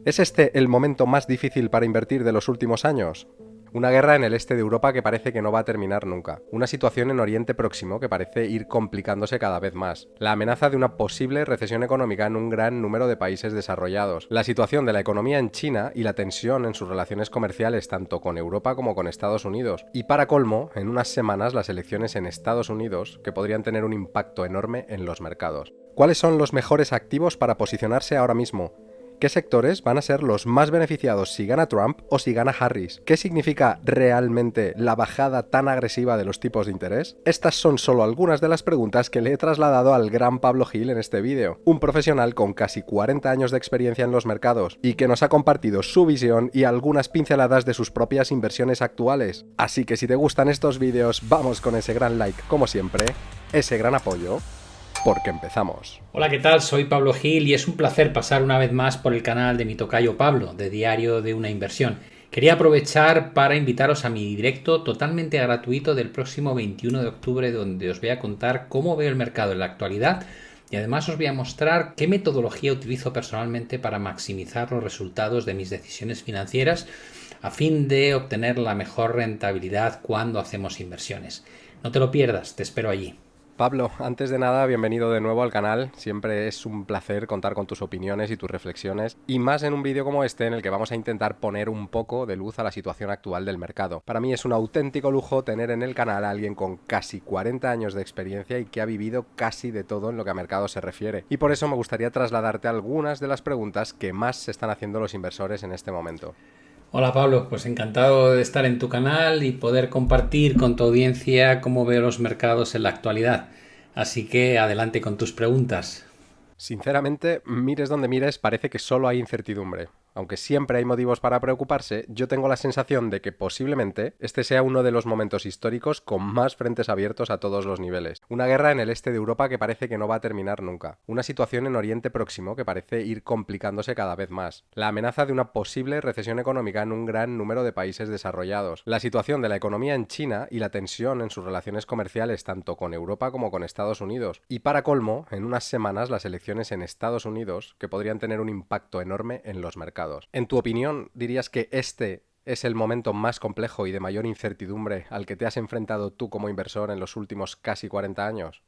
¿Es este el momento más difícil para invertir de los últimos años? Una guerra en el este de Europa que parece que no va a terminar nunca. Una situación en Oriente Próximo que parece ir complicándose cada vez más. La amenaza de una posible recesión económica en un gran número de países desarrollados. La situación de la economía en China y la tensión en sus relaciones comerciales tanto con Europa como con Estados Unidos. Y para colmo, en unas semanas las elecciones en Estados Unidos que podrían tener un impacto enorme en los mercados. ¿Cuáles son los mejores activos para posicionarse ahora mismo? ¿Qué sectores van a ser los más beneficiados si gana Trump o si gana Harris? ¿Qué significa realmente la bajada tan agresiva de los tipos de interés? Estas son solo algunas de las preguntas que le he trasladado al gran Pablo Gil en este vídeo, un profesional con casi 40 años de experiencia en los mercados y que nos ha compartido su visión y algunas pinceladas de sus propias inversiones actuales. Así que si te gustan estos vídeos, vamos con ese gran like como siempre, ese gran apoyo, porque empezamos. Hola, ¿qué tal? Soy Pablo Gil y es un placer pasar una vez más por el canal de mi tocayo Pablo, de Diario de una Inversión. Quería aprovechar para invitaros a mi directo totalmente gratuito del próximo 21 de octubre, donde os voy a contar cómo veo el mercado en la actualidad y además os voy a mostrar qué metodología utilizo personalmente para maximizar los resultados de mis decisiones financieras a fin de obtener la mejor rentabilidad cuando hacemos inversiones. No te lo pierdas, te espero allí. Pablo, antes de nada, bienvenido de nuevo al canal. Siempre es un placer contar con tus opiniones y tus reflexiones, y más en un vídeo como este en el que vamos a intentar poner un poco de luz a la situación actual del mercado. Para mí es un auténtico lujo tener en el canal a alguien con casi 40 años de experiencia y que ha vivido casi de todo en lo que a mercado se refiere. Y por eso me gustaría trasladarte algunas de las preguntas que más se están haciendo los inversores en este momento. Hola Pablo, pues encantado de estar en tu canal y poder compartir con tu audiencia cómo veo los mercados en la actualidad. Así que adelante con tus preguntas. Sinceramente, mires donde mires, parece que solo hay incertidumbre. Aunque siempre hay motivos para preocuparse, yo tengo la sensación de que posiblemente este sea uno de los momentos históricos con más frentes abiertos a todos los niveles. Una guerra en el este de Europa que parece que no va a terminar nunca. Una situación en Oriente Próximo que parece ir complicándose cada vez más. La amenaza de una posible recesión económica en un gran número de países desarrollados. La situación de la economía en China y la tensión en sus relaciones comerciales tanto con Europa como con Estados Unidos. Y para colmo, en unas semanas las elecciones en Estados Unidos que podrían tener un impacto enorme en los mercados. En tu opinión, ¿dirías que este es el momento más complejo y de mayor incertidumbre al que te has enfrentado tú como inversor en los últimos casi 40 años?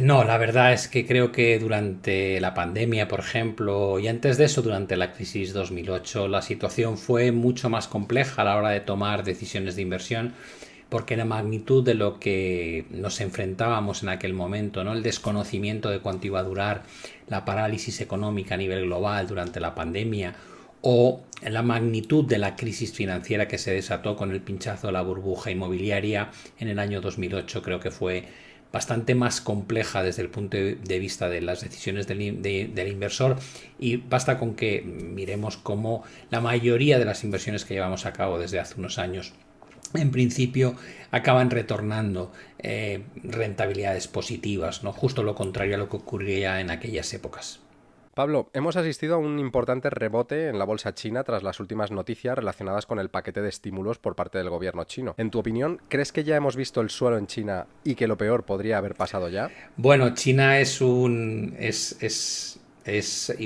No, la verdad es que creo que durante la pandemia, por ejemplo, y antes de eso, durante la crisis 2008, la situación fue mucho más compleja a la hora de tomar decisiones de inversión, porque la magnitud de lo que nos enfrentábamos en aquel momento, ¿no? El desconocimiento de cuánto iba a durar la parálisis económica a nivel global durante la pandemia, o la magnitud de la crisis financiera que se desató con el pinchazo de la burbuja inmobiliaria en el año 2008, creo que fue bastante más compleja desde el punto de vista de las decisiones del inversor, y basta con que miremos cómo la mayoría de las inversiones que llevamos a cabo desde hace unos años en principio acaban retornando rentabilidades positivas, ¿no? Justo lo contrario a lo que ocurría en aquellas épocas. Pablo, hemos asistido a un importante rebote en la bolsa china tras las últimas noticias relacionadas con el paquete de estímulos por parte del gobierno chino. En tu opinión, ¿crees que ya hemos visto el suelo en China y que lo peor podría haber pasado ya? Bueno, China es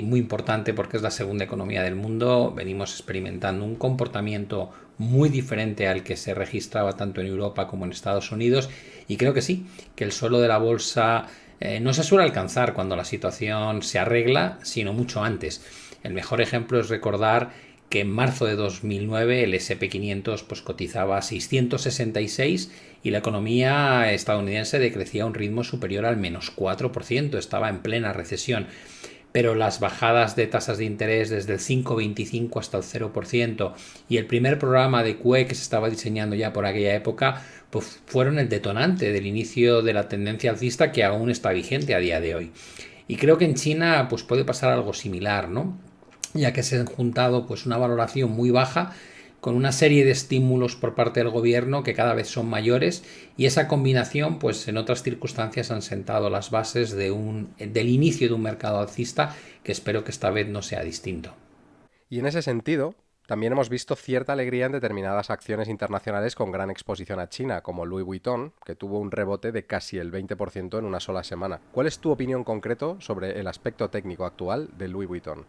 muy importante porque es la segunda economía del mundo. Venimos experimentando un comportamiento muy diferente al que se registraba tanto en Europa como en Estados Unidos, y creo que sí, que el suelo de la bolsa no se suele alcanzar cuando la situación se arregla, sino mucho antes. El mejor ejemplo es recordar que en marzo de 2009 el S&P 500 pues cotizaba a 666 y la economía estadounidense decrecía a un ritmo superior al menos 4%, estaba en plena recesión. Pero las bajadas de tasas de interés desde el 5,25 hasta el 0% y el primer programa de QE que se estaba diseñando ya por aquella época, pues fueron el detonante del inicio de la tendencia alcista que aún está vigente a día de hoy. Y creo que en China pues puede pasar algo similar, ¿no? Ya que se han juntado pues una valoración muy baja con una serie de estímulos por parte del gobierno que cada vez son mayores, y esa combinación pues en otras circunstancias han sentado las bases del inicio de un mercado alcista que espero que esta vez no sea distinto. Y en ese sentido, también hemos visto cierta alegría en determinadas acciones internacionales con gran exposición a China, como Louis Vuitton, que tuvo un rebote de casi el 20% en una sola semana. ¿Cuál es tu opinión concreto sobre el aspecto técnico actual de Louis Vuitton?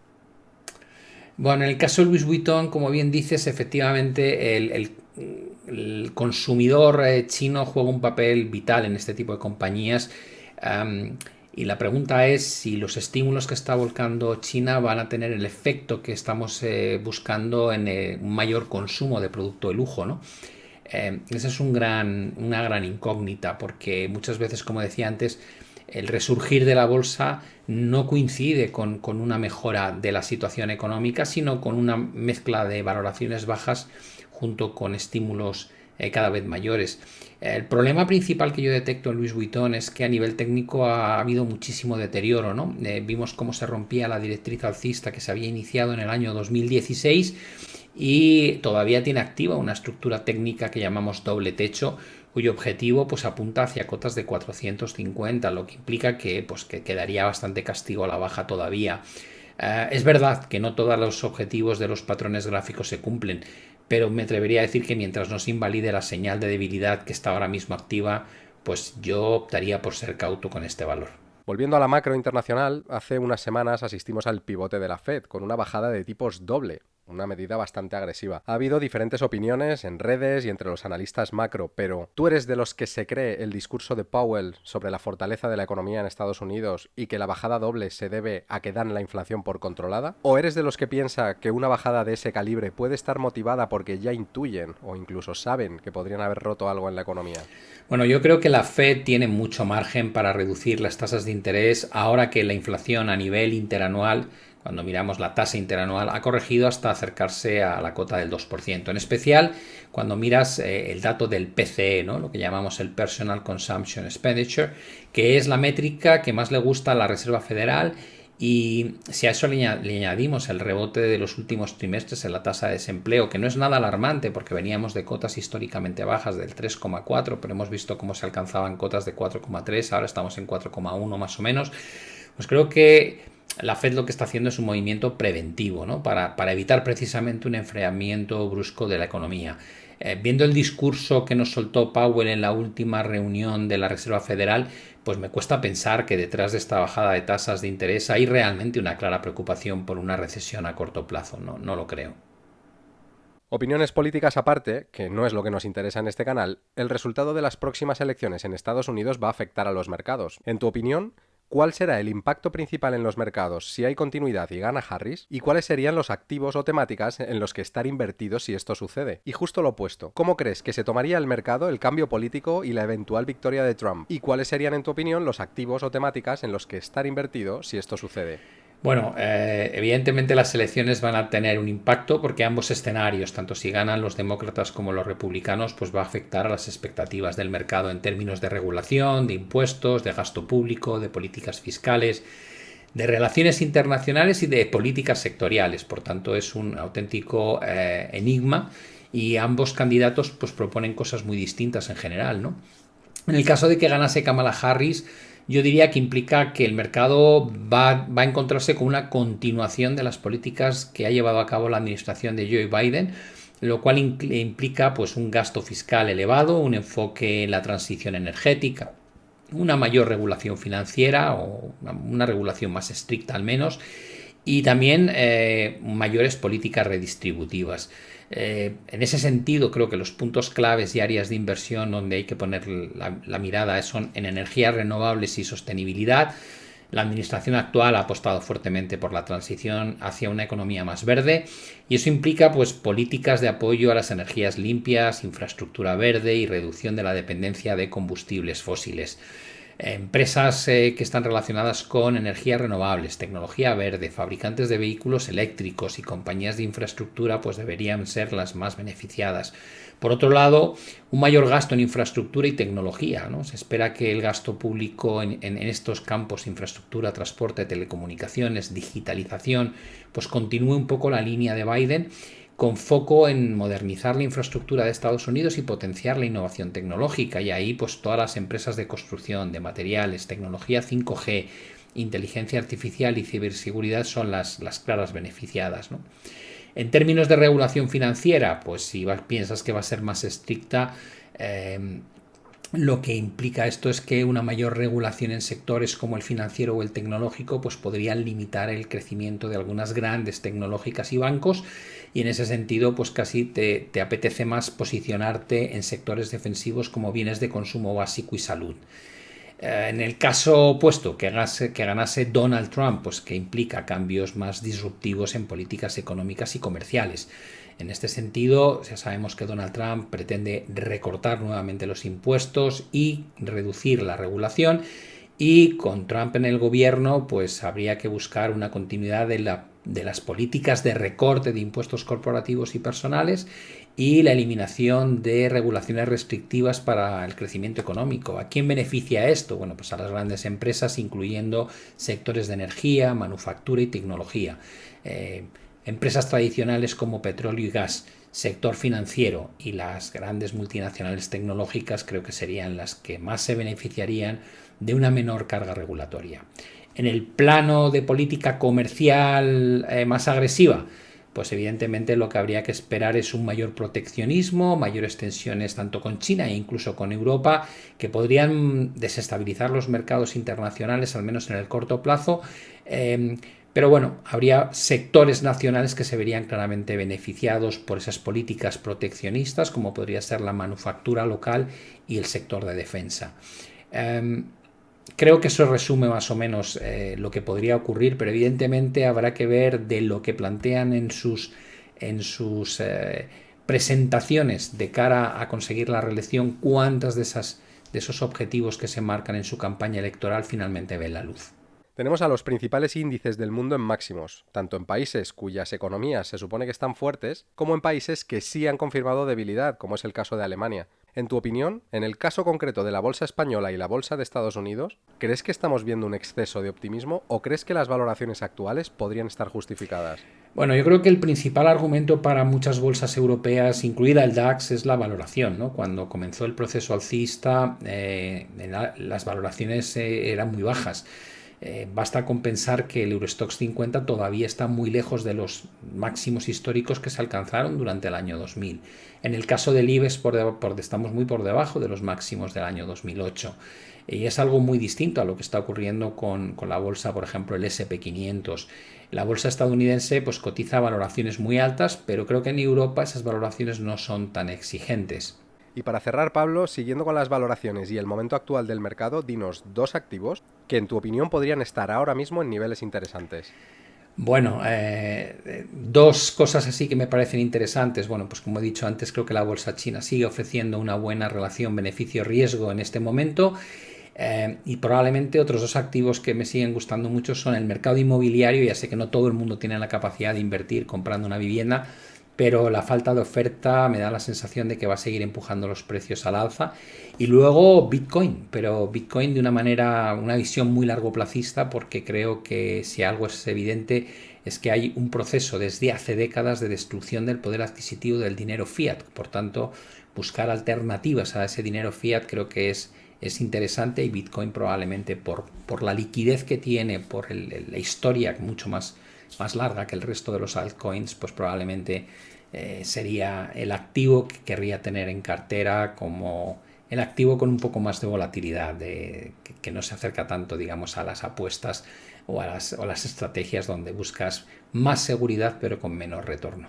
Bueno, en el caso de Louis Vuitton, como bien dices, efectivamente el consumidor chino juega un papel vital en este tipo de compañías. am, y la pregunta es si los estímulos que está volcando China van a tener el efecto que estamos buscando en un mayor consumo de producto de lujo, ¿no? Esa es una gran incógnita porque muchas veces, como decía antes, el resurgir de la bolsa no coincide con una mejora de la situación económica, sino con una mezcla de valoraciones bajas junto con estímulos cada vez mayores. El problema principal que yo detecto en Louis Vuitton es que a nivel técnico ha habido muchísimo deterioro, ¿no? Vimos cómo se rompía la directriz alcista que se había iniciado en el año 2016 y todavía tiene activa una estructura técnica que llamamos doble techo, cuyo objetivo pues apunta hacia cotas de 450, lo que implica que quedaría bastante castigo a la baja todavía. Es verdad que no todos los objetivos de los patrones gráficos se cumplen, pero me atrevería a decir que mientras no se invalide la señal de debilidad que está ahora mismo activa, pues yo optaría por ser cauto con este valor. Volviendo a la macro internacional, hace unas semanas asistimos al pivote de la Fed con una bajada de tipos doble, una medida bastante agresiva. Ha habido diferentes opiniones en redes y entre los analistas macro, pero ¿tú eres de los que se cree el discurso de Powell sobre la fortaleza de la economía en Estados Unidos y que la bajada doble se debe a que dan la inflación por controlada? ¿O eres de los que piensa que una bajada de ese calibre puede estar motivada porque ya intuyen o incluso saben que podrían haber roto algo en la economía? Bueno, yo creo que la Fed tiene mucho margen para reducir las tasas de interés ahora que la inflación a nivel interanual, cuando miramos la tasa interanual, ha corregido hasta acercarse a la cota del 2%. En especial cuando miras el dato del PCE, ¿no? Lo que llamamos el Personal Consumption Expenditure, que es la métrica que más le gusta a la Reserva Federal. Y si a eso le añadimos el rebote de los últimos trimestres en la tasa de desempleo, que no es nada alarmante porque veníamos de cotas históricamente bajas del 3,4, pero hemos visto cómo se alcanzaban cotas de 4,3, ahora estamos en 4,1 más o menos, pues creo que la Fed lo que está haciendo es un movimiento preventivo, ¿no? Para evitar precisamente un enfriamiento brusco de la economía. Viendo el discurso que nos soltó Powell en la última reunión de la Reserva Federal, pues me cuesta pensar que detrás de esta bajada de tasas de interés hay realmente una clara preocupación por una recesión a corto plazo. No, no lo creo. Opiniones políticas aparte, que no es lo que nos interesa en este canal, el resultado de las próximas elecciones en Estados Unidos va a afectar a los mercados. En tu opinión, ¿cuál será el impacto principal en los mercados si hay continuidad y gana Harris? ¿Y cuáles serían los activos o temáticas en los que estar invertidos si esto sucede? Y justo lo opuesto, ¿cómo crees que se tomaría el mercado el cambio político y la eventual victoria de Trump? ¿Y cuáles serían, en tu opinión, los activos o temáticas en los que estar invertido si esto sucede? Bueno, evidentemente las elecciones van a tener un impacto porque ambos escenarios, tanto si ganan los demócratas como los republicanos, pues va a afectar a las expectativas del mercado en términos de regulación, de impuestos, de gasto público, de políticas fiscales, de relaciones internacionales y de políticas sectoriales. Por tanto, es un auténtico enigma y ambos candidatos pues proponen cosas muy distintas en general, ¿no? En el caso de que ganase Kamala Harris, yo diría que implica que el mercado va a encontrarse con una continuación de las políticas que ha llevado a cabo la administración de Joe Biden, lo cual implica pues un gasto fiscal elevado, un enfoque en la transición energética, una mayor regulación financiera o una regulación más estricta al menos, y también mayores políticas redistributivas. En ese sentido, creo que los puntos claves y áreas de inversión donde hay que poner la mirada son en energías renovables y sostenibilidad. La administración actual ha apostado fuertemente por la transición hacia una economía más verde y eso implica pues políticas de apoyo a las energías limpias, infraestructura verde y reducción de la dependencia de combustibles fósiles. Empresas que están relacionadas con energías renovables, tecnología verde, fabricantes de vehículos eléctricos y compañías de infraestructura pues deberían ser las más beneficiadas. Por otro lado, un mayor gasto en infraestructura y tecnología, ¿no? Se espera que el gasto público en estos campos, infraestructura, transporte, telecomunicaciones, digitalización, pues continúe un poco la línea de Biden con foco en modernizar la infraestructura de Estados Unidos y potenciar la innovación tecnológica. Y ahí pues todas las empresas de construcción, de materiales, tecnología 5G, inteligencia artificial y ciberseguridad son las claras beneficiadas, ¿no? En términos de regulación financiera, pues si piensas que va a ser más estricta, Lo que implica esto es que una mayor regulación en sectores como el financiero o el tecnológico pues podrían limitar el crecimiento de algunas grandes tecnológicas y bancos, y en ese sentido pues casi te apetece más posicionarte en sectores defensivos como bienes de consumo básico y salud. En el caso opuesto, que ganase Donald Trump, pues que implica cambios más disruptivos en políticas económicas y comerciales. En este sentido, ya sabemos que Donald Trump pretende recortar nuevamente los impuestos y reducir la regulación, y con Trump en el gobierno pues habría que buscar una continuidad de las políticas de recorte de impuestos corporativos y personales y la eliminación de regulaciones restrictivas para el crecimiento económico. ¿A quién beneficia esto? Bueno, pues a las grandes empresas, incluyendo sectores de energía, manufactura y tecnología. Empresas tradicionales como petróleo y gas, sector financiero y las grandes multinacionales tecnológicas creo que serían las que más se beneficiarían de una menor carga regulatoria. En el plano de política comercial más agresiva, pues evidentemente lo que habría que esperar es un mayor proteccionismo, mayores tensiones tanto con China e incluso con Europa, que podrían desestabilizar los mercados internacionales, al menos en el corto plazo. Pero bueno, habría sectores nacionales que se verían claramente beneficiados por esas políticas proteccionistas, como podría ser la manufactura local y el sector de defensa. Creo que eso resume más o menos lo que podría ocurrir, pero evidentemente habrá que ver de lo que plantean en sus presentaciones de cara a conseguir la reelección, cuántas de esos objetivos que se marcan en su campaña electoral finalmente ven la luz. Tenemos a los principales índices del mundo en máximos, tanto en países cuyas economías se supone que están fuertes, como en países que sí han confirmado debilidad, como es el caso de Alemania. En tu opinión, en el caso concreto de la bolsa española y la bolsa de Estados Unidos, ¿crees que estamos viendo un exceso de optimismo o crees que las valoraciones actuales podrían estar justificadas? Bueno, yo creo que el principal argumento para muchas bolsas europeas, incluida el DAX, es la valoración, ¿no? Cuando comenzó el proceso alcista, las valoraciones eran muy bajas. Basta con pensar que el Eurostoxx 50 todavía está muy lejos de los máximos históricos que se alcanzaron durante el año 2000. En el caso del IBEX estamos muy por debajo de los máximos del año 2008. Y es algo muy distinto a lo que está ocurriendo con la bolsa, por ejemplo, el SP500. La bolsa estadounidense pues cotiza valoraciones muy altas, pero creo que en Europa esas valoraciones no son tan exigentes. Y para cerrar, Pablo, siguiendo con las valoraciones y el momento actual del mercado, dinos dos activos que en tu opinión podrían estar ahora mismo en niveles interesantes. Bueno, dos cosas así que me parecen interesantes. Bueno, pues como he dicho antes, creo que la bolsa china sigue ofreciendo una buena relación beneficio-riesgo en este momento. Y probablemente otros dos activos que me siguen gustando mucho son el mercado inmobiliario. Ya sé que no todo el mundo tiene la capacidad de invertir comprando una vivienda, pero la falta de oferta me da la sensación de que va a seguir empujando los precios al alza. Y luego Bitcoin, pero Bitcoin de una visión muy largoplacista, porque creo que si algo es evidente es que hay un proceso desde hace décadas de destrucción del poder adquisitivo del dinero fiat. Por tanto, buscar alternativas a ese dinero fiat creo que es interesante, y Bitcoin probablemente por la liquidez que tiene, por la historia mucho más larga que el resto de los altcoins, pues probablemente sería el activo que querría tener en cartera, como el activo con un poco más de volatilidad, que no se acerca tanto, digamos, a las apuestas o a las estrategias donde buscas más seguridad pero con menos retorno.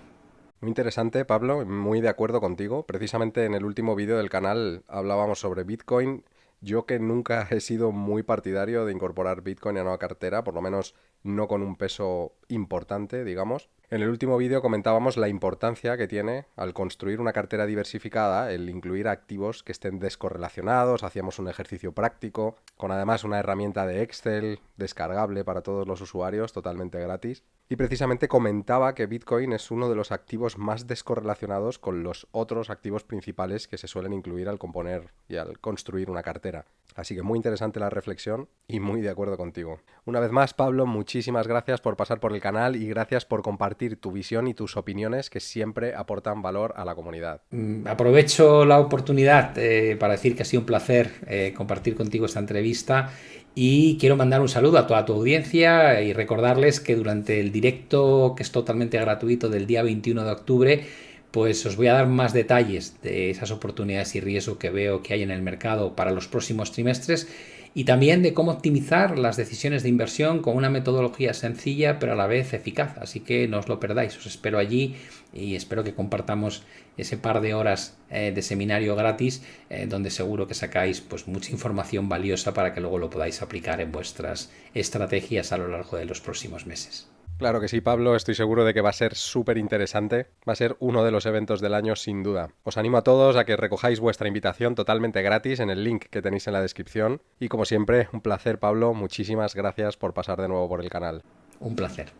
Muy interesante, Pablo, muy de acuerdo contigo. Precisamente en el último vídeo del canal hablábamos sobre Bitcoin. Yo que nunca he sido muy partidario de incorporar Bitcoin a una cartera, por lo menos no con un peso importante, digamos. En el último vídeo comentábamos la importancia que tiene al construir una cartera diversificada el incluir activos que estén descorrelacionados. Hacíamos un ejercicio práctico con además una herramienta de Excel descargable para todos los usuarios, totalmente gratis. Y precisamente comentaba que Bitcoin es uno de los activos más descorrelacionados con los otros activos principales que se suelen incluir al componer y al construir una cartera. Así que muy interesante la reflexión y muy de acuerdo contigo. Una vez más, Pablo, muchísimas gracias por pasar por el canal y gracias por compartir tu visión y tus opiniones que siempre aportan valor a la comunidad. Aprovecho la oportunidad para decir que ha sido un placer compartir contigo esta entrevista, y quiero mandar un saludo a toda tu audiencia y recordarles que durante el directo, que es totalmente gratuito, del día 21 de octubre, pues os voy a dar más detalles de esas oportunidades y riesgo que veo que hay en el mercado para los próximos trimestres y también de cómo optimizar las decisiones de inversión con una metodología sencilla pero a la vez eficaz. Así que no os lo perdáis, os espero allí y espero que compartamos ese par de horas de seminario gratis donde seguro que sacáis pues mucha información valiosa para que luego lo podáis aplicar en vuestras estrategias a lo largo de los próximos meses. Claro que sí, Pablo, estoy seguro de que va a ser súper interesante. Va a ser uno de los eventos del año sin duda. Os animo a todos a que recojáis vuestra invitación totalmente gratis en el link que tenéis en la descripción. Y como siempre, un placer, Pablo. Muchísimas gracias por pasar de nuevo por el canal. Un placer.